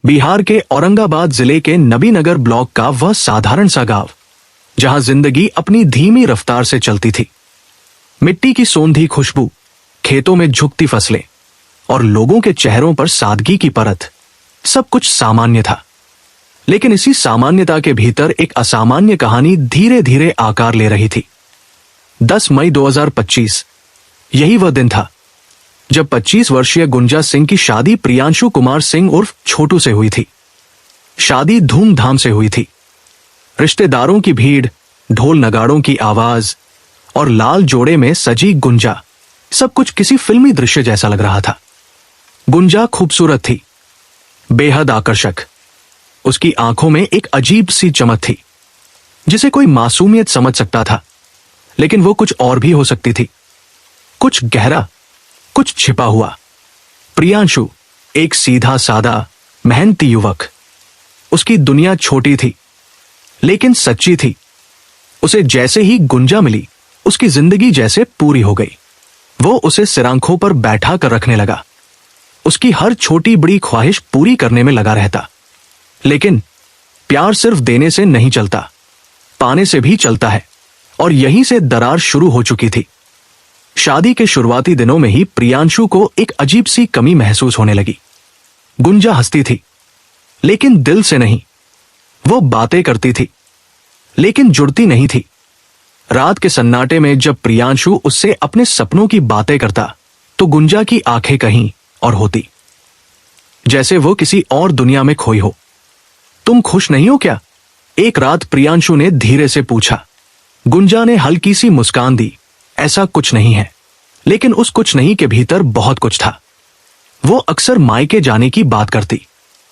बिहार के औरंगाबाद जिले के नबीनगर ब्लॉक का वह साधारण सा गांव, जहां जिंदगी अपनी धीमी रफ्तार से चलती थी। मिट्टी की सोंधी खुशबू, खेतों में झुकती फसलें और लोगों के चेहरों पर सादगी की परत, सब कुछ सामान्य था। लेकिन इसी सामान्यता के भीतर एक असामान्य कहानी धीरे धीरे आकार ले रही थी। 10 मई 2025 यही वह दिन था जब 25 वर्षीय गुंजा सिंह की शादी प्रियांशु कुमार सिंह उर्फ छोटू से हुई थी। शादी धूमधाम से हुई थी। रिश्तेदारों की भीड़, ढोल नगाड़ों की आवाज और लाल जोड़े में सजी गुंजा, सब कुछ किसी फिल्मी दृश्य जैसा लग रहा था। गुंजा खूबसूरत थी, बेहद आकर्षक। उसकी आंखों में एक अजीब सी चमक थी जिसे कोई मासूमियत समझ सकता था, लेकिन वो कुछ और भी हो सकती थी, कुछ गहरा, कुछ छिपा हुआ। प्रियांशु एक सीधा सादा मेहनती युवक। उसकी दुनिया छोटी थी लेकिन सच्ची थी। उसे जैसे ही गुंजा मिली, उसकी जिंदगी जैसे पूरी हो गई। वो उसे सिरांखों पर बैठा कर रखने लगा, उसकी हर छोटी बड़ी ख्वाहिश पूरी करने में लगा रहता। लेकिन प्यार सिर्फ देने से नहीं चलता, पाने से भी चलता है, और यहीं से दरार शुरू हो चुकी थी। शादी के शुरुआती दिनों में ही प्रियांशु को एक अजीब सी कमी महसूस होने लगी। गुंजा हंसती थी लेकिन दिल से नहीं। वो बातें करती थी लेकिन जुड़ती नहीं थी। रात के सन्नाटे में जब प्रियांशु उससे अपने सपनों की बातें करता तो गुंजा की आंखें कहीं और होती, जैसे वो किसी और दुनिया में खोई हो। तुम खुश नहीं हो क्या? एक रात प्रियांशु ने धीरे से पूछा। गुंजा ने हल्की सी मुस्कान दी। ऐसा कुछ नहीं है, लेकिन उस कुछ नहीं के भीतर बहुत कुछ था। वो अक्सर मायके जाने की बात करती,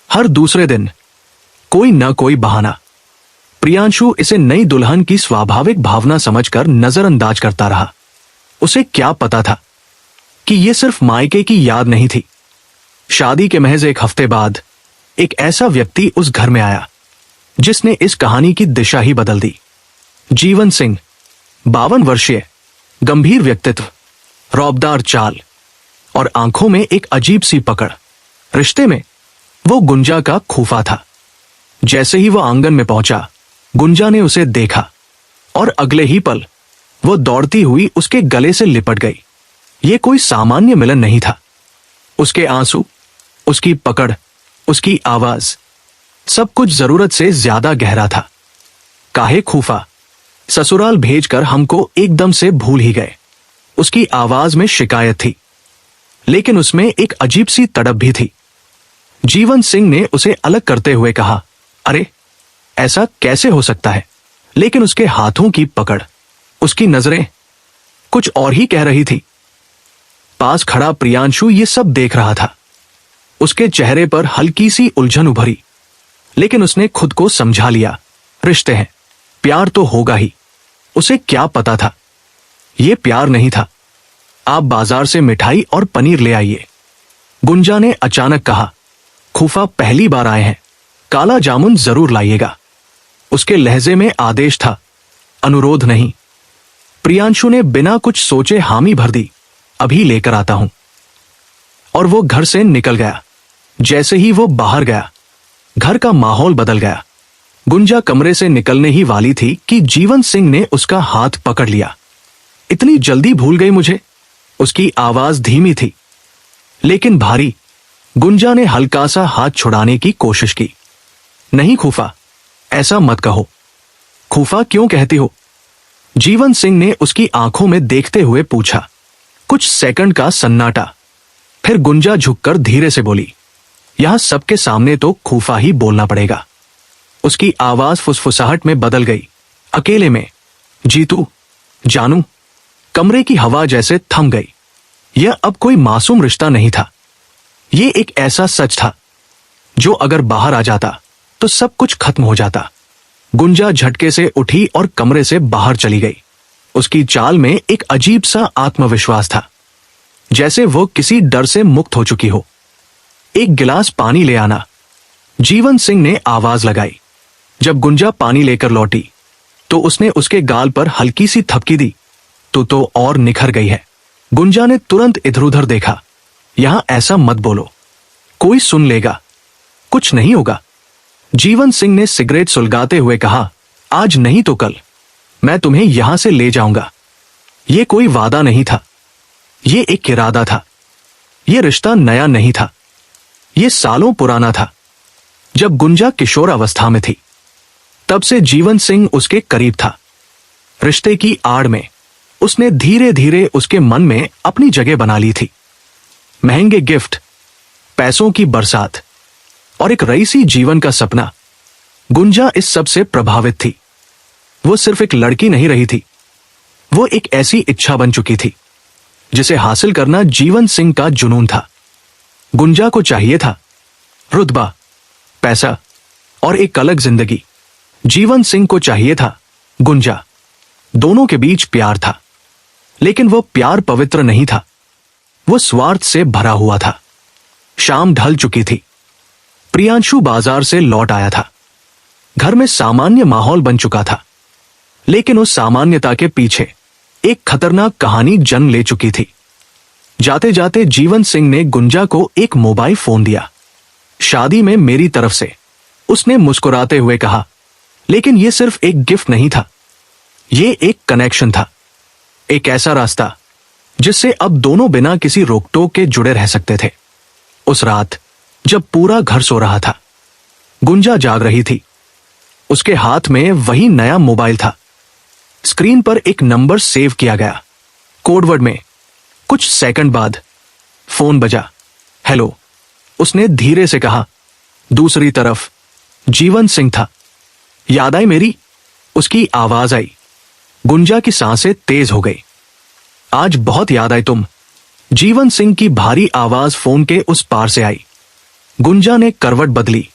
हर दूसरे दिन, कोई न कोई बहाना। प्रियांशु इसे नई दुल्हन की स्वाभाविक भावना समझकर नजरअंदाज करता रहा। उसे क्या पता था कि यह सिर्फ मायके की याद नहीं थी। शादी के महज एक हफ्ते बाद एक ऐसा व्यक्ति उस घर में आया जिसने इस कहानी की दिशा ही बदल दी। जीवन सिंह, 52 वर्षीय, गंभीर व्यक्तित्व, रौबदार चाल और आंखों में एक अजीब सी पकड़। रिश्ते में वो गुंजा का खूफा था। जैसे ही वो आंगन में पहुंचा, गुंजा ने उसे देखा और अगले ही पल वो दौड़ती हुई उसके गले से लिपट गई। ये कोई सामान्य मिलन नहीं था। उसके आंसू, उसकी पकड़, उसकी आवाज, सब कुछ जरूरत से ज्यादा गहरा था। काहे खूफा, ससुराल भेजकर हमको एकदम से भूल ही गए। उसकी आवाज में शिकायत थी, लेकिन उसमें एक अजीब सी तड़प भी थी। जीवन सिंह ने उसे अलग करते हुए कहा, अरे ऐसा कैसे हो सकता है? लेकिन उसके हाथों की पकड़, उसकी नजरें कुछ और ही कह रही थी। पास खड़ा प्रियांशु ये सब देख रहा था। उसके चेहरे पर हल्की सी उलझन उभरी, लेकिन उसने खुद को समझा लिया। रिश्ते हैं, प्यार तो होगा ही। उसे क्या पता था, यह प्यार नहीं था। आप बाजार से मिठाई और पनीर ले आइए, गुंजा ने अचानक कहा। खूफा पहली बार आए हैं, काला जामुन जरूर लाइएगा। उसके लहजे में आदेश था, अनुरोध नहीं। प्रियांशु ने बिना कुछ सोचे हामी भर दी, अभी लेकर आता हूं। और वो घर से निकल गया। जैसे ही वो बाहर गया, घर का माहौल बदल गया। गुंजा कमरे से निकलने ही वाली थी कि जीवन सिंह ने उसका हाथ पकड़ लिया। इतनी जल्दी भूल गई मुझे? उसकी आवाज धीमी थी लेकिन भारी। गुंजा ने हल्का सा हाथ छुड़ाने की कोशिश की। नहीं खूफा, ऐसा मत कहो। खूफा क्यों कहती हो? जीवन सिंह ने उसकी आंखों में देखते हुए पूछा। कुछ सेकंड का सन्नाटा, फिर गुंजा झुककर धीरे से बोली, यहां सबके सामने तो खूफा ही बोलना पड़ेगा। उसकी आवाज फुसफुसाहट में बदल गई। अकेले में, जीतू, जानू, कमरे की हवा जैसे थम गई। यह अब कोई मासूम रिश्ता नहीं था। यह एक ऐसा सच था जो अगर बाहर आ जाता तो सब कुछ खत्म हो जाता। गुंजा झटके से उठी और कमरे से बाहर चली गई। उसकी चाल में एक अजीब सा आत्मविश्वास था, जैसे वो किसी डर से मुक्त हो चुकी हो। एक गिलास पानी ले आना, जीवन सिंह ने आवाज लगाई। जब गुंजा पानी लेकर लौटी तो उसने उसके गाल पर हल्की सी थपकी दी। तो और निखर गई है। गुंजा ने तुरंत इधर उधर देखा। यहां ऐसा मत बोलो, कोई सुन लेगा। कुछ नहीं होगा। जीवन सिंह ने सिगरेट सुलगाते हुए कहा, आज नहीं तो कल मैं तुम्हें यहां से ले जाऊंगा। ये कोई वादा नहीं था, ये एक इरादा था। ये रिश्ता नया नहीं था, ये सालों पुराना था। जब गुंजा किशोरावस्था में थी तब से जीवन सिंह उसके करीब था। रिश्ते की आड़ में उसने धीरे धीरे उसके मन में अपनी जगह बना ली थी। महंगे गिफ्ट, पैसों की बरसात और एक रईसी जीवन का सपना। गुंजा इस सब से प्रभावित थी। वो सिर्फ एक लड़की नहीं रही थी, वो एक ऐसी इच्छा बन चुकी थी जिसे हासिल करना जीवन सिंह का जुनून था। गुंजा को चाहिए था रुतबा, पैसा और एक अलग जिंदगी। जीवन सिंह को चाहिए था गुंजा। दोनों के बीच प्यार था, लेकिन वो प्यार पवित्र नहीं था, वो स्वार्थ से भरा हुआ था। शाम ढल चुकी थी। प्रियांशु बाजार से लौट आया था। घर में सामान्य माहौल बन चुका था, लेकिन उस सामान्यता के पीछे एक खतरनाक कहानी जन्म ले चुकी थी। जाते जाते जीवन सिंह ने गुंजा को एक मोबाइल फोन दिया। शादी में मेरी तरफ से, उसने मुस्कुराते हुए कहा, लेकिन यह सिर्फ एक गिफ्ट नहीं था, यह एक कनेक्शन था, एक ऐसा रास्ता जिससे अब दोनों बिना किसी रोक टोक के जुड़े रह सकते थे। उस रात जब पूरा घर सो रहा था, गुंजा जाग रही थी। उसके हाथ में वही नया मोबाइल था। स्क्रीन पर एक नंबर सेव किया गया, कोडवर्ड में। कुछ सेकंड बाद फोन बजा। हेलो, उसने धीरे से कहा। दूसरी तरफ जीवन सिंह था। याद आई मेरी? उसकी आवाज आई। गुंजा की सांसें तेज हो गई। आज बहुत याद आई तुम। जीवन सिंह की भारी आवाज फोन के उस पार से आई। गुंजा ने करवट बदली।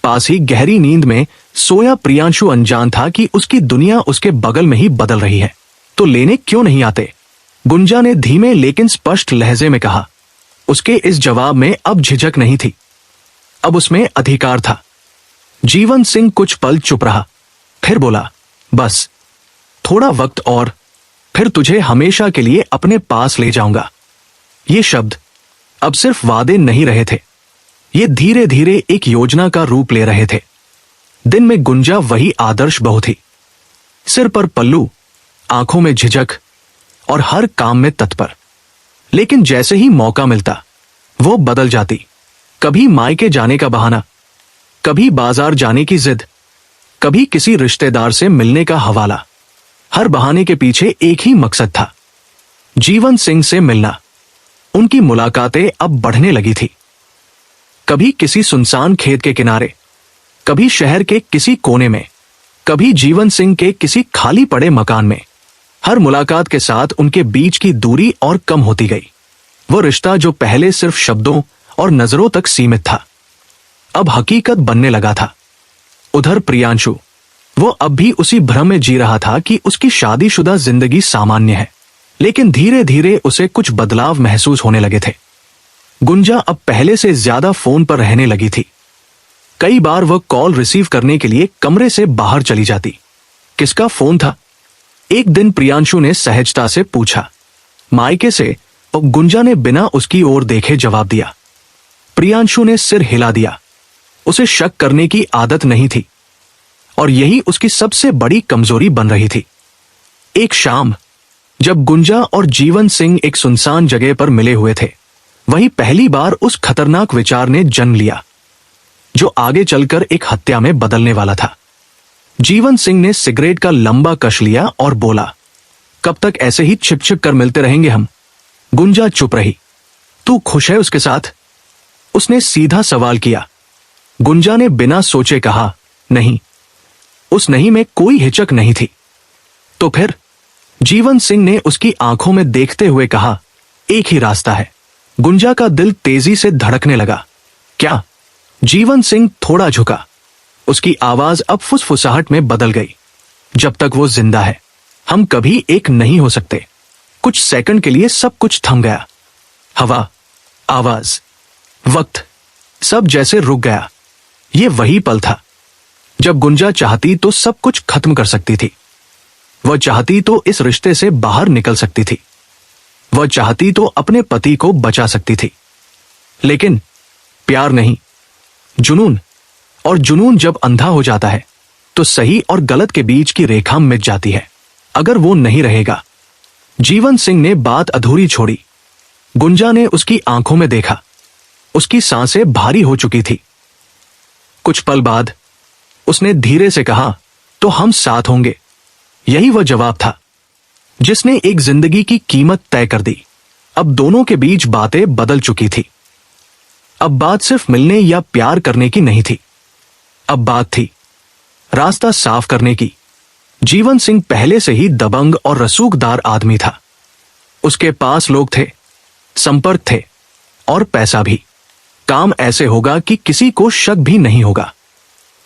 पास ही गहरी नींद में सोया प्रियांशु अनजान था कि उसकी दुनिया उसके बगल में ही बदल रही है। तो लेने क्यों नहीं आते? गुंजा ने धीमे लेकिन स्पष्ट लहजे में कहा। उसके इस जवाब में अब झिझक नहीं थी, अब उसमें अधिकार था। जीवन सिंह कुछ पल चुप रहा, फिर बोला, बस थोड़ा वक्त और, फिर तुझे हमेशा के लिए अपने पास ले जाऊंगा। ये शब्द अब सिर्फ वादे नहीं रहे थे, ये धीरे धीरे एक योजना का रूप ले रहे थे। दिन में गुंजा वही आदर्श बहू थी, सिर पर पल्लू, आंखों में झिझक और हर काम में तत्पर। लेकिन जैसे ही मौका मिलता वो बदल जाती। कभी मायके जाने का बहाना, कभी बाजार जाने की जिद, कभी किसी रिश्तेदार से मिलने का हवाला। हर बहाने के पीछे एक ही मकसद था, जीवन सिंह से मिलना। उनकी मुलाकातें अब बढ़ने लगी थी। कभी किसी सुनसान खेत के किनारे, कभी शहर के किसी कोने में, कभी जीवन सिंह के किसी खाली पड़े मकान में। हर मुलाकात के साथ उनके बीच की दूरी और कम होती गई। वो रिश्ता जो पहले सिर्फ शब्दों और नजरों तक सीमित था, अब हकीकत बनने लगा था। उधर प्रियांशु, वो अब भी उसी भ्रम में जी रहा था कि उसकी शादीशुदा जिंदगी सामान्य है, लेकिन धीरे धीरे उसे कुछ बदलाव महसूस होने लगे थे। गुंजा अब पहले से ज्यादा फोन पर रहने लगी थी। कई बार वह कॉल रिसीव करने के लिए कमरे से बाहर चली जाती। किसका फोन था? एक दिन प्रियांशु ने सहजता से पूछा। मायके से, और गुंजा ने बिना उसकी ओर देखे जवाब दिया। प्रियांशु ने सिर हिला दिया। उसे शक करने की आदत नहीं थी, और यही उसकी सबसे बड़ी कमजोरी बन रही थी। एक शाम जब गुंजा और जीवन सिंह एक सुनसान जगह पर मिले हुए थे, वहीं पहली बार उस खतरनाक विचार ने जन्म लिया जो आगे चलकर एक हत्या में बदलने वाला था। जीवन सिंह ने सिगरेट का लंबा कश लिया और बोला, कब तक ऐसे ही छिप छिप कर मिलते रहेंगे हम? गुंजा चुप रही। तू खुश है उसके साथ? उसने सीधा सवाल किया। गुंजा ने बिना सोचे कहा, नहीं। उस नहीं में कोई हिचक नहीं थी। तो फिर? जीवन सिंह ने उसकी आंखों में देखते हुए कहा, एक ही रास्ता है। गुंजा का दिल तेजी से धड़कने लगा। क्या? जीवन सिंह थोड़ा झुका। उसकी आवाज अब फुसफुसाहट में बदल गई। जब तक वो जिंदा है, हम कभी एक नहीं हो सकते। कुछ सेकंड के लिए सब कुछ थम गया। हवा, आवाज, वक्त, सब जैसे रुक गया। ये वही पल था जब गुंजा चाहती तो सब कुछ खत्म कर सकती थी। वह चाहती तो इस रिश्ते से बाहर निकल सकती थी। वह चाहती तो अपने पति को बचा सकती थी। लेकिन प्यार नहीं। जुनून, और जुनून जब अंधा हो जाता है तो सही और गलत के बीच की रेखा मिट जाती है। अगर वो नहीं रहेगा। जीवन सिंह ने बात अधूरी छोड़ी। गुंजा ने उसकी आंखों में देखा। उसकी सांसें भारी हो चुकी थी। कुछ पल बाद उसने धीरे से कहा, तो हम साथ होंगे। यही वह जवाब था जिसने एक जिंदगी की कीमत तय कर दी। अब दोनों के बीच बातें बदल चुकी थी। अब बात सिर्फ मिलने या प्यार करने की नहीं थी। अब बात थी रास्ता साफ करने की। जीवन सिंह पहले से ही दबंग और रसूखदार आदमी था। उसके पास लोग थे, संपर्क थे और पैसा भी। काम ऐसे होगा कि किसी को शक भी नहीं होगा।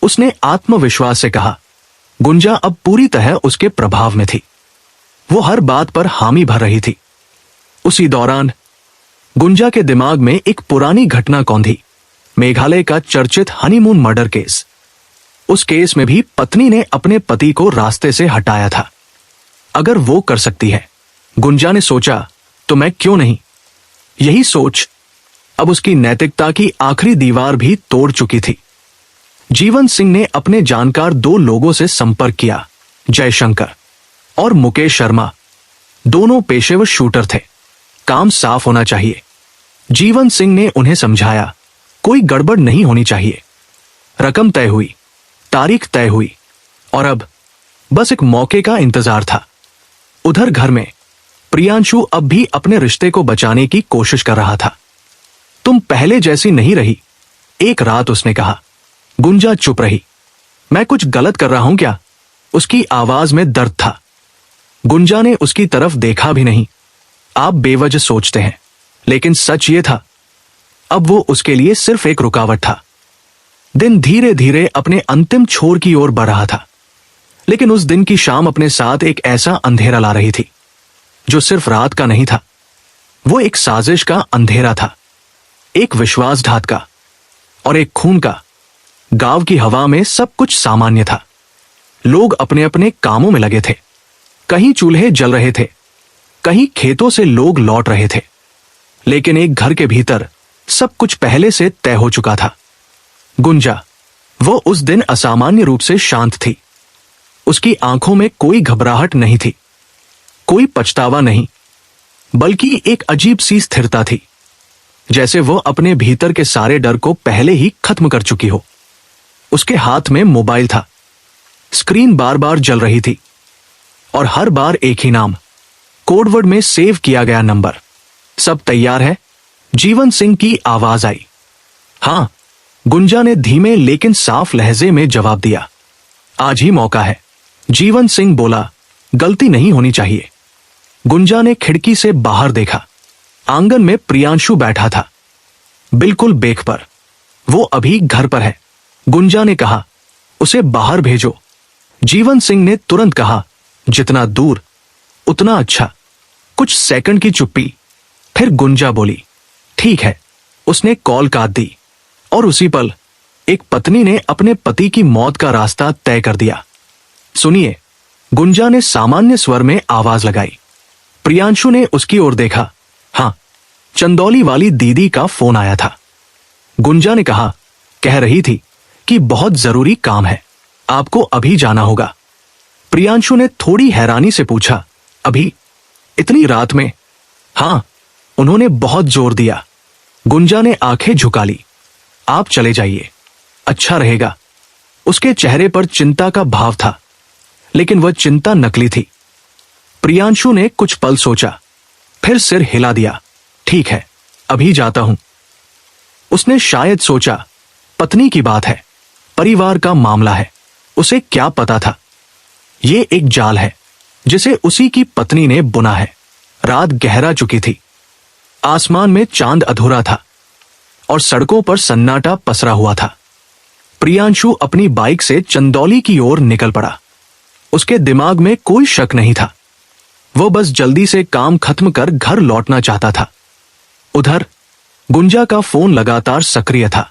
उसने आत्मविश्वास से कहा। गुंजा अब पूरी तरह उसके प्रभाव में थी। वो हर बात पर हामी भर रही थी। उसी दौरान गुंजा के दिमाग में एक पुरानी घटना कौंधी। मेघालय का चर्चित हनीमून मर्डर केस। उस केस में भी पत्नी ने अपने पति को रास्ते से हटाया था। अगर वो कर सकती है, गुंजा ने सोचा, तो मैं क्यों नहीं। यही सोच अब उसकी नैतिकता की आखिरी दीवार भी तोड़ चुकी थी। जीवन सिंह ने अपने जानकार 2 लोगों से संपर्क किया, जयशंकर और मुकेश शर्मा। दोनों पेशेवर शूटर थे। काम साफ होना चाहिए। जीवन सिंह ने उन्हें समझाया, कोई गड़बड़ नहीं होनी चाहिए। रकम तय हुई, तारीख तय हुई और अब बस एक मौके का इंतजार था। उधर घर में प्रियांशु अब भी अपने रिश्ते को बचाने की कोशिश कर रहा था। तुम पहले जैसी नहीं रही, एक रात उसने कहा। गुंजा चुप रही। मैं कुछ गलत कर रहा हूं क्या? उसकी आवाज में दर्द था। गुंजा ने उसकी तरफ देखा भी नहीं। आप बेवजह सोचते हैं, लेकिन सच ये था, अब वो उसके लिए सिर्फ एक रुकावट था। दिन धीरे धीरे अपने अंतिम छोर की ओर बढ़ रहा था, लेकिन उस दिन की शाम अपने साथ एक ऐसा अंधेरा ला रही थी जो सिर्फ रात का नहीं था। वो एक साजिश का अंधेरा था, एक विश्वासघात का और एक खून का। गांव की हवा में सब कुछ सामान्य था। लोग अपने अपने कामों में लगे थे। कहीं चूल्हे जल रहे थे, कहीं खेतों से लोग लौट रहे थे, लेकिन एक घर के भीतर सब कुछ पहले से तय हो चुका था। गुंजा, वो उस दिन असामान्य रूप से शांत थी। उसकी आंखों में कोई घबराहट नहीं थी, कोई पछतावा नहीं, बल्कि एक अजीब सी स्थिरता थी, जैसे वो अपने भीतर के सारे डर को पहले ही खत्म कर चुकी हो। उसके हाथ में मोबाइल था। स्क्रीन बार बार जल रही थी और हर बार एक ही नाम, कोडवर्ड में सेव किया गया नंबर। सब तैयार है? जीवन सिंह की आवाज आई। हां, गुंजा ने धीमे लेकिन साफ लहजे में जवाब दिया। आज ही मौका है, जीवन सिंह बोला। गलती नहीं होनी चाहिए। गुंजा ने खिड़की से बाहर देखा। आंगन में प्रियांशु बैठा था, बिल्कुल बेख पर। वो अभी घर पर है। गुंजा ने कहा, उसे बाहर भेजो। जीवन सिंह ने तुरंत कहा, जितना दूर उतना अच्छा। कुछ सेकंड की चुप्पी, फिर गुंजा बोली, ठीक है। उसने कॉल काट दी और उसी पल एक पत्नी ने अपने पति की मौत का रास्ता तय कर दिया। सुनिए, गुंजा ने सामान्य स्वर में आवाज लगाई। प्रियांशु ने उसकी ओर देखा। हां, चंदौली वाली दीदी का फोन आया था। गुंजा ने कहा, कह रही थी कि बहुत जरूरी काम है, आपको अभी जाना होगा। प्रियांशु ने थोड़ी हैरानी से पूछा, अभी? इतनी रात में? हां, उन्होंने बहुत जोर दिया। गुंजा ने आंखें झुका ली। आप चले जाइए, अच्छा रहेगा। उसके चेहरे पर चिंता का भाव था, लेकिन वह चिंता नकली थी। प्रियांशु ने कुछ पल सोचा, फिर सिर हिला दिया। ठीक है, अभी जाता हूं। उसने शायद सोचा, पत्नी की बात है, परिवार का मामला है, उसे क्या पता था। ये एक जाल है जिसे उसी की पत्नी ने बुना है। रात गहरा चुकी थी। आसमान में चांद अधूरा था और सड़कों पर सन्नाटा पसरा हुआ था। प्रियांशु अपनी बाइक से चंदौली की ओर निकल पड़ा। उसके दिमाग में कोई शक नहीं था। वो बस जल्दी से काम खत्म कर घर लौटना चाहता था। उधर गुंजा का फोन लगातार सक्रिय था।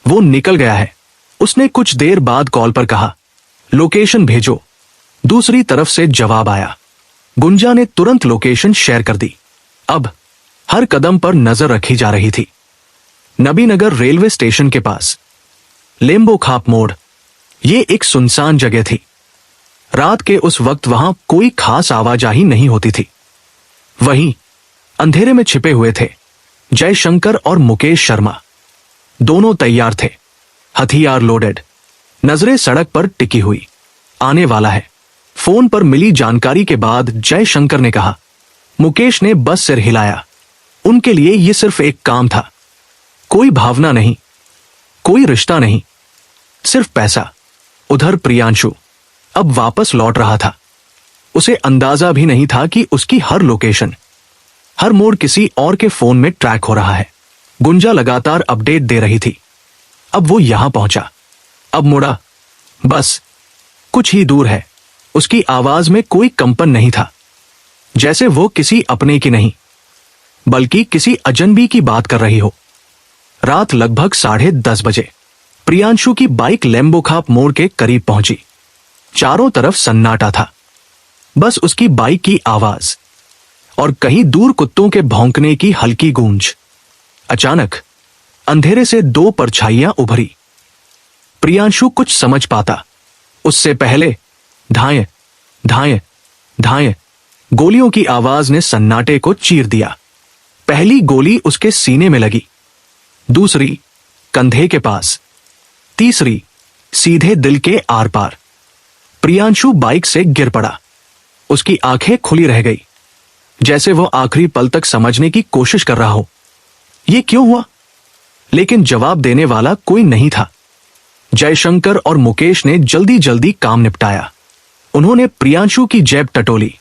वो निकल गया है, उसने कुछ देर बाद कॉल पर कहा। लोकेशन भेजो। दूसरी तरफ से जवाब आया। गुंजा ने तुरंत लोकेशन शेयर कर दी। अब हर कदम पर नजर रखी जा रही थी। नबीनगर रेलवे स्टेशन के पास लेम्बो खाप मोड़। ये एक सुनसान जगह थी। रात के उस वक्त वहां कोई खास आवाजाही नहीं होती थी। वहीं अंधेरे में छिपे हुए थे जयशंकर और मुकेश शर्मा। दोनों तैयार थे, हथियार लोडेड, नजरें सड़क पर टिकी हुई। आने वाला है। फोन पर मिली जानकारी के बाद जयशंकर ने कहा। मुकेश ने बस सिर हिलाया। उनके लिए यह सिर्फ एक काम था, कोई भावना नहीं, कोई रिश्ता नहीं, सिर्फ पैसा। उधर प्रियांशु अब वापस लौट रहा था। उसे अंदाजा भी नहीं था कि उसकी हर लोकेशन, हर मोड़ किसी और के फोन में ट्रैक हो रहा है। गुंजा लगातार अपडेट दे रही थी। अब वो यहां पहुंचा, अब मुड़ा, बस कुछ ही दूर है। उसकी आवाज में कोई कंपन नहीं था, जैसे वो किसी अपने की नहीं बल्कि किसी अजनबी की बात कर रही हो। रात लगभग 10:30 बजे प्रियांशु की बाइक लेम्बो खाप मोड़ के करीब पहुंची। चारों तरफ सन्नाटा था, बस उसकी बाइक की आवाज और कहीं दूर कुत्तों के भौंकने की हल्की गूंज। अचानक अंधेरे से दो परछाइयां उभरी। प्रियांशु कुछ समझ पाता उससे पहले धाएं धाएं धाएं गोलियों की आवाज ने सन्नाटे को चीर दिया। पहली गोली उसके सीने में लगी, दूसरी कंधे के पास, तीसरी सीधे दिल के आर पार। प्रियांशु बाइक से गिर पड़ा। उसकी आंखें खुली रह गई, जैसे वो आखिरी पल तक समझने की कोशिश कर रहा हो ये क्यों हुआ। लेकिन जवाब देने वाला कोई नहीं था। जयशंकर और मुकेश ने जल्दी जल्दी काम निपटाया। उन्होंने प्रियांशु की जेब टटोली,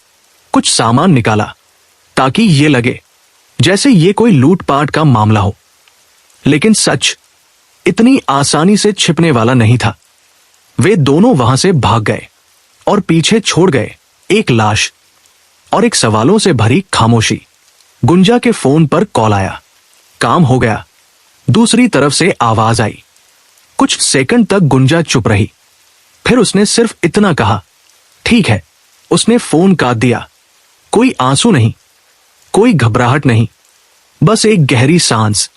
कुछ सामान निकाला ताकि ये लगे जैसे ये कोई लूटपाट का मामला हो। लेकिन सच इतनी आसानी से छिपने वाला नहीं था। वे दोनों वहां से भाग गए और पीछे छोड़ गए एक लाश और एक सवालों से भरी खामोशी। गुंजा के फोन पर कॉल आया। काम हो गया। दूसरी तरफ से आवाज आई। कुछ सेकंड तक गुंजा चुप रही, फिर उसने सिर्फ इतना कहा, ठीक है। उसने फोन काट दिया। कोई आंसू नहीं, कोई घबराहट नहीं, बस एक गहरी सांस,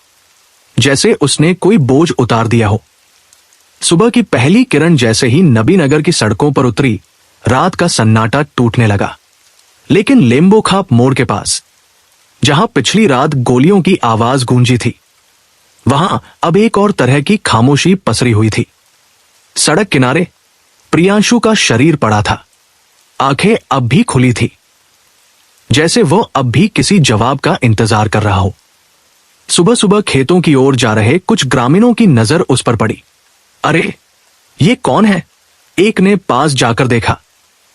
जैसे उसने कोई बोझ उतार दिया हो। सुबह की पहली किरण जैसे ही नबीनगर की सड़कों पर उतरी, रात का सन्नाटा टूटने लगा। लेकिन लेम्बो खाप मोड़ के पास, जहां पिछली रात गोलियों की आवाज गूंजी थी, वहां अब एक और तरह की खामोशी पसरी हुई थी। सड़क किनारे प्रियांशु का शरीर पड़ा था। आंखें अब भी खुली थी, जैसे वो अब भी किसी जवाब का इंतजार कर रहा हो। सुबह सुबह खेतों की ओर जा रहे कुछ ग्रामीणों की नजर उस पर पड़ी। अरे ये कौन है? एक ने पास जाकर देखा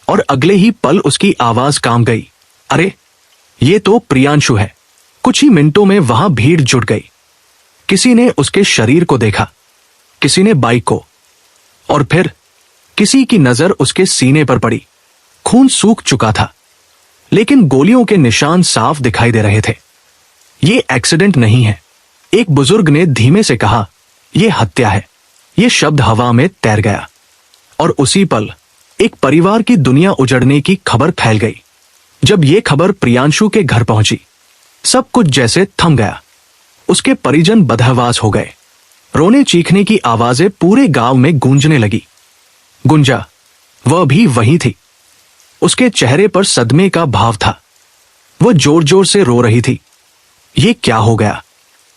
और अगले ही पल उसकी आवाज काम गई। अरे ये तो प्रियांशु है। कुछ ही मिनटों में वहां भीड़ जुट गई। किसी ने उसके शरीर को देखा, किसी ने बाइक को, और फिर किसी की नजर उसके सीने पर पड़ी। खून सूख चुका था, लेकिन गोलियों के निशान साफ दिखाई दे रहे थे। ये एक्सीडेंट नहीं है, एक बुजुर्ग ने धीमे से कहा। यह हत्या है। यह शब्द हवा में तैर गया और उसी पल एक परिवार की दुनिया उजड़ने की खबर फैल गई। जब यह खबर प्रियांशु के घर पहुंची, सब कुछ जैसे थम गया। उसके परिजन बदहवास हो गए। रोने चीखने की आवाजें पूरे गांव में गूंजने लगी। गुंजा वह भी वही थी। उसके चेहरे पर सदमे का भाव था। वह जोर जोर से रो रही थी। ये क्या हो गया?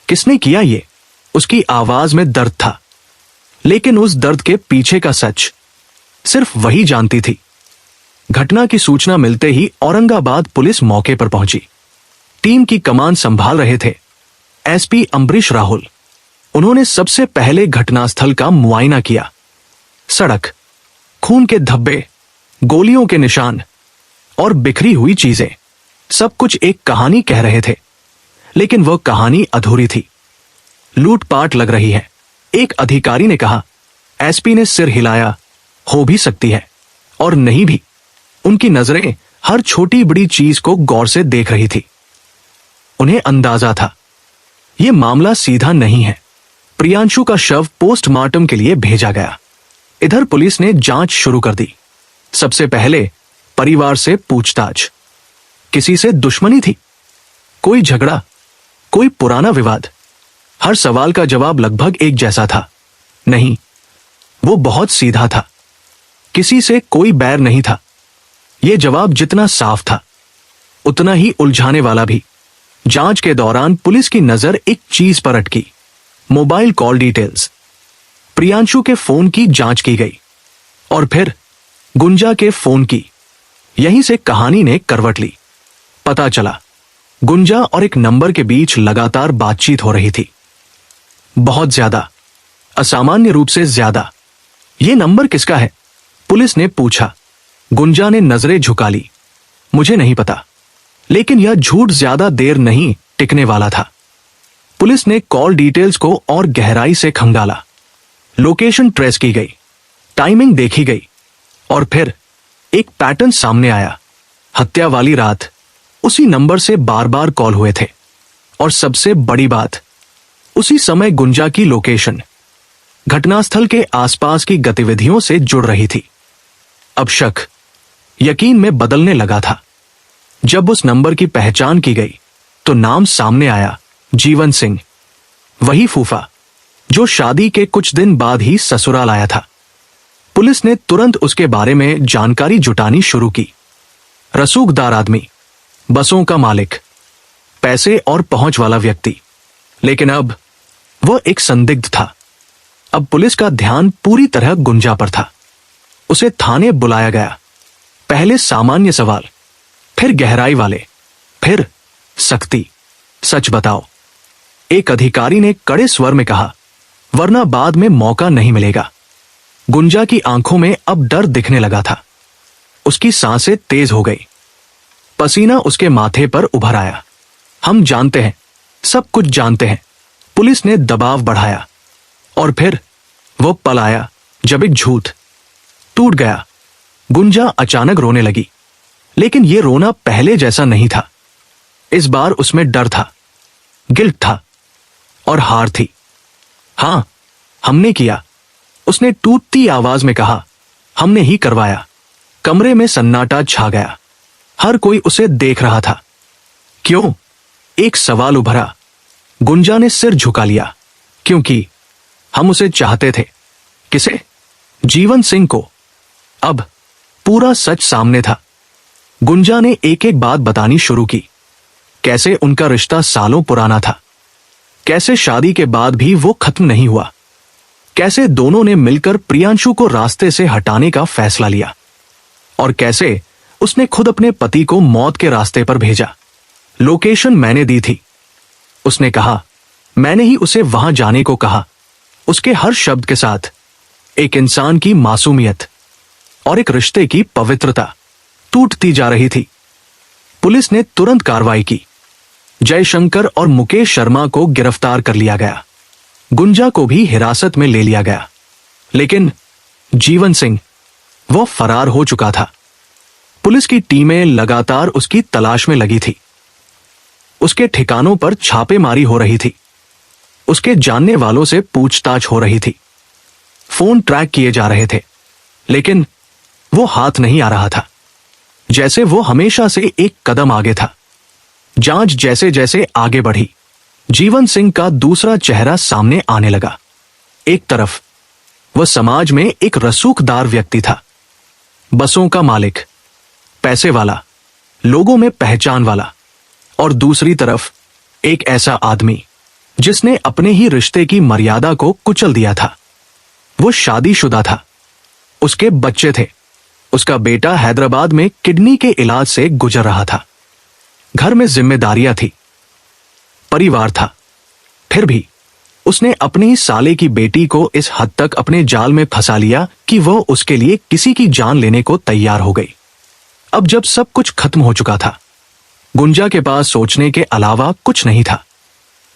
किसने किया ये? उसकी आवाज में दर्द था, लेकिन उस दर्द के पीछे का सच सिर्फ वही जानती थी। घटना की सूचना मिलते ही औरंगाबाद पुलिस मौके पर पहुंची। टीम की कमान संभाल रहे थे एसपी अम्बरीश राहुल। उन्होंने सबसे पहले घटनास्थल का मुआयना किया। सड़क, खून के धब्बे, गोलियों के निशान और बिखरी हुई चीजें, सब कुछ एक कहानी कह रहे थे, लेकिन वह कहानी अधूरी थी। लूटपाट लग रही है, एक अधिकारी ने कहा। एसपी ने सिर हिलाया। हो भी सकती है और नहीं भी। उनकी नजरें हर छोटी बड़ी चीज को गौर से देख रही थी। उन्हें अंदाजा था यह मामला सीधा नहीं है। प्रियांशु का शव पोस्टमार्टम के लिए भेजा गया। इधर पुलिस ने जांच शुरू कर दी। सबसे पहले परिवार से पूछताछ। किसी से दुश्मनी थी? कोई झगड़ा? कोई पुराना विवाद? हर सवाल का जवाब लगभग एक जैसा था। नहीं, वो बहुत सीधा था, किसी से कोई बैर नहीं था। ये जवाब जितना साफ था उतना ही उलझाने वाला भी। जांच के दौरान पुलिस की नजर एक चीज पर अटकी, मोबाइल कॉल डिटेल्स। प्रियांशु के फोन की जांच की गई और फिर गुंजा के फोन की। यहीं से कहानी ने करवट ली। पता चला गुंजा और एक नंबर के बीच लगातार बातचीत हो रही थी, बहुत ज्यादा, असामान्य रूप से ज्यादा। ये नंबर किसका है? पुलिस ने पूछा। गुंजा ने नजरें झुका ली। मुझे नहीं पता, लेकिन यह झूठ ज्यादा देर नहीं टिकने वाला था। पुलिस ने कॉल डिटेल्स को और गहराई से खंगाला। लोकेशन ट्रेस की गई, टाइमिंग देखी गई और फिर एक पैटर्न सामने आया। हत्या वाली रात उसी नंबर से बार बार कॉल हुए थे और सबसे बड़ी बात, उसी समय गुंजा की लोकेशन घटनास्थल के आसपास की गतिविधियों से जुड़ रही थी। अब शक यकीन में बदलने लगा था। जब उस नंबर की पहचान की गई तो नाम सामने आया, जीवन सिंह, वही फूफा जो शादी के कुछ दिन बाद ही ससुराल आया था। पुलिस ने तुरंत उसके बारे में जानकारी जुटानी शुरू की। रसूखदार आदमी, बसों का मालिक, पैसे और पहुंच वाला व्यक्ति। लेकिन अब वह एक संदिग्ध था। अब पुलिस का ध्यान पूरी तरह गुंजा पर था। उसे थाने बुलाया गया। पहले सामान्य सवाल, फिर गहराई वाले, फिर सख्ती। सच बताओ, एक अधिकारी ने कड़े स्वर में कहा, वरना बाद में मौका नहीं मिलेगा। गुंजा की आंखों में अब डर दिखने लगा था। उसकी सांसें तेज हो गई, पसीना उसके माथे पर उभर आया। हम जानते हैं, सब कुछ जानते हैं। पुलिस ने दबाव बढ़ाया और फिर वो पल आया जब एक झूठ टूट गया। गुंजा अचानक रोने लगी, लेकिन ये रोना पहले जैसा नहीं था। इस बार उसमें डर था, गिल्ट था और हार थी। हां, हमने किया, उसने टूटती आवाज में कहा। हमने ही करवाया। कमरे में सन्नाटा छा गया। हर कोई उसे देख रहा था। क्यों? एक सवाल उभरा। गुंजा ने सिर झुका लिया। क्योंकि हम उसे चाहते थे। किसे? जीवन सिंह को। अब पूरा सच सामने था। गुंजा ने एक एक बात बतानी शुरू की। कैसे उनका रिश्ता सालों पुराना था, कैसे शादी के बाद भी वो खत्म नहीं हुआ, कैसे दोनों ने मिलकर प्रियांशु को रास्ते से हटाने का फैसला लिया और कैसे उसने खुद अपने पति को मौत के रास्ते पर भेजा। लोकेशन मैंने दी थी, उसने कहा। मैंने ही उसे वहां जाने को कहा। उसके हर शब्द के साथ एक इंसान की मासूमियत और एक रिश्ते की पवित्रता टूटती जा रही थी। पुलिस ने तुरंत कार्रवाई की। जयशंकर और मुकेश शर्मा को गिरफ्तार कर लिया गया। गुंजा को भी हिरासत में ले लिया गया। लेकिन जीवन सिंह, वो फरार हो चुका था। पुलिस की टीमें लगातार उसकी तलाश में लगी थी। उसके ठिकानों पर छापेमारी हो रही थी। उसके जानने वालों से पूछताछ हो रही थी। फोन ट्रैक किए जा रहे थे, लेकिन वो हाथ नहीं आ रहा था। जैसे वो हमेशा से एक कदम आगे था। जांच जैसे जैसे आगे बढ़ी, जीवन सिंह का दूसरा चेहरा सामने आने लगा। एक तरफ वह समाज में एक रसूखदार व्यक्ति था, बसों का मालिक, पैसे वाला, लोगों में पहचान वाला, और दूसरी तरफ एक ऐसा आदमी जिसने अपने ही रिश्ते की मर्यादा को कुचल दिया था। वो शादीशुदा था, उसके बच्चे थे। उसका बेटा हैदराबाद में किडनी के इलाज से गुजर रहा था। घर में जिम्मेदारियां थी, परिवार था। फिर भी उसने अपनी ही साले की बेटी को इस हद तक अपने जाल में फंसा लिया कि वो उसके लिए किसी की जान लेने को तैयार हो गई। अब जब सब कुछ खत्म हो चुका था, गुंजा के पास सोचने के अलावा कुछ नहीं था।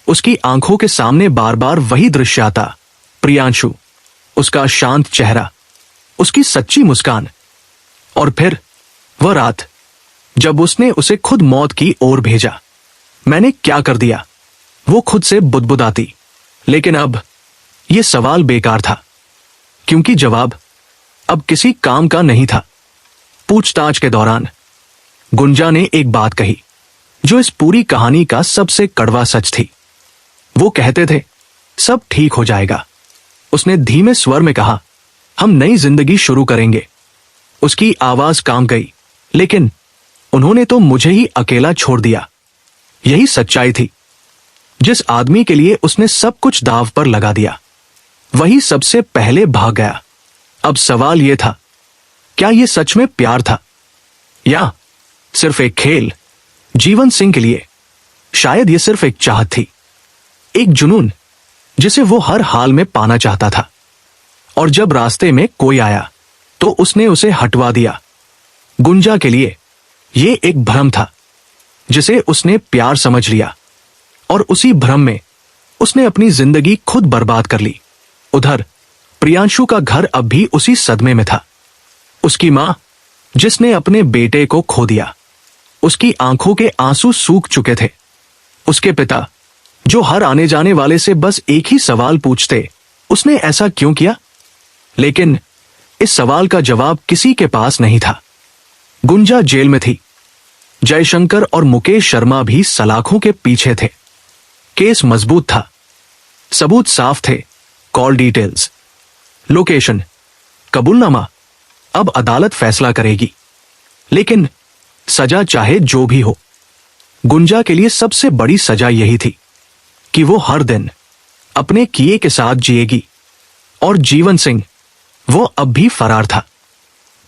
उसकी आंखों के सामने बार बार वही दृश्य आता, प्रियांशु, उसका शांत चेहरा, उसकी सच्ची मुस्कान, और फिर वह रात जब उसने उसे खुद मौत की ओर भेजा। मैंने क्या कर दिया? वो खुद से बुदबुदाती। लेकिन अब यह सवाल बेकार था, क्योंकि जवाब अब किसी काम का नहीं था। पूछताछ के दौरान गुंजा ने एक बात कही जो इस पूरी कहानी का सबसे कड़वा सच थी। वो कहते थे सब ठीक हो जाएगा। उसने धीमे स्वर में कहा, हम नई जिंदगी शुरू करेंगे। उसकी आवाज कांप गई, लेकिन उन्होंने तो मुझे ही अकेला छोड़ दिया। यही सच्चाई थी। जिस आदमी के लिए उसने सब कुछ दांव पर लगा दिया, वही सबसे पहले भाग गया। अब सवाल यह था, क्या यह सच में प्यार था या सिर्फ एक खेल? जीवन सिंह के लिए शायद यह सिर्फ एक चाहत थी, एक जुनून जिसे वो हर हाल में पाना चाहता था। और जब रास्ते में कोई आया तो उसने उसे हटवा दिया। गुंजा के लिए यह एक भ्रम था जिसे उसने प्यार समझ लिया, और उसी भ्रम में उसने अपनी जिंदगी खुद बर्बाद कर ली। उधर प्रियांशु का घर अब भी उसी सदमे में था। उसकी मां जिसने अपने बेटे को खो दिया, उसकी आंखों के आंसू सूख चुके थे। उसके पिता जो हर आने जाने वाले से बस एक ही सवाल पूछते, उसने ऐसा क्यों किया? लेकिन इस सवाल का जवाब किसी के पास नहीं था। गुंजा जेल में थी। जयशंकर और मुकेश शर्मा भी सलाखों के पीछे थे। केस मजबूत था, सबूत साफ थे, कॉल डिटेल्स, लोकेशन, कबूलनामा। अब अदालत फैसला करेगी। लेकिन सजा चाहे जो भी हो, गुंजा के लिए सबसे बड़ी सजा यही थी कि वो हर दिन अपने किए के साथ जिएगी। और जीवन सिंह, वो अब भी फरार था।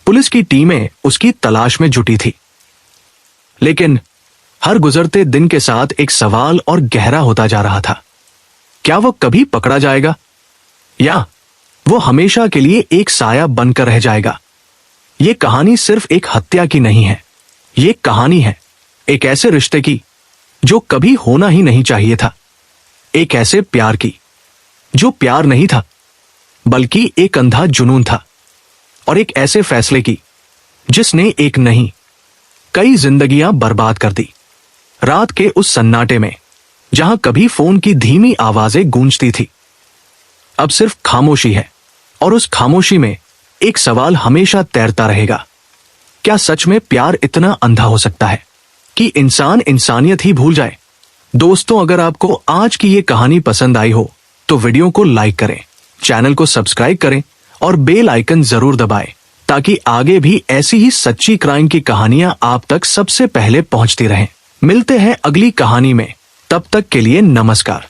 पुलिस की टीमें उसकी तलाश में जुटी थी। लेकिन हर गुजरते दिन के साथ एक सवाल और गहरा होता जा रहा था। क्या वो कभी पकड़ा जाएगा, या वो हमेशा के लिए एक साया बनकर रह जाएगा? ये कहानी सिर्फ एक हत्या की नहीं है। ये कहानी है एक ऐसे रिश्ते की जो कभी होना ही नहीं चाहिए था। एक ऐसे प्यार की जो प्यार नहीं था, बल्कि एक अंधा जुनून था। और एक ऐसे फैसले की जिसने एक नहीं, कई जिंदगियां बर्बाद कर दी। रात के उस सन्नाटे में, जहां कभी फोन की धीमी आवाजें गूंजती थी, अब सिर्फ खामोशी है। और उस खामोशी में एक सवाल हमेशा तैरता रहेगा, क्या सच में प्यार इतना अंधा हो सकता है कि इंसान इंसानियत ही भूल जाए? दोस्तों, अगर आपको आज की ये कहानी पसंद आई हो तो वीडियो को लाइक करें, चैनल को सब्सक्राइब करें और बेल आइकन जरूर दबाएं, ताकि आगे भी ऐसी ही सच्ची क्राइम की कहानियां आप तक सबसे पहले पहुंचती रहें। मिलते हैं अगली कहानी में, तब तक के लिए नमस्कार।